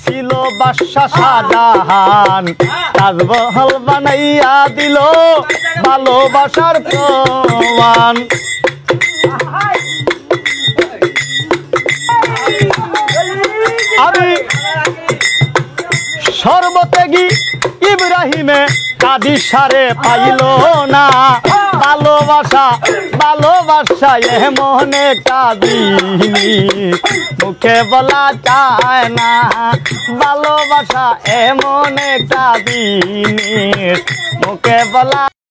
ছিল বাদশা শাহজাহান তাজমহল বানাইয়া দিল ভালোবাসার প্রমাণ আমি সর্বত্যাগী ইব্রাহিমে কাদিসারে পাইল না ভালোবাসা ভালোবাসা এমন একটা জিনিস মুখে বলা যায় না ভালোবাসা এমন একটা জিনিস মুখে বলা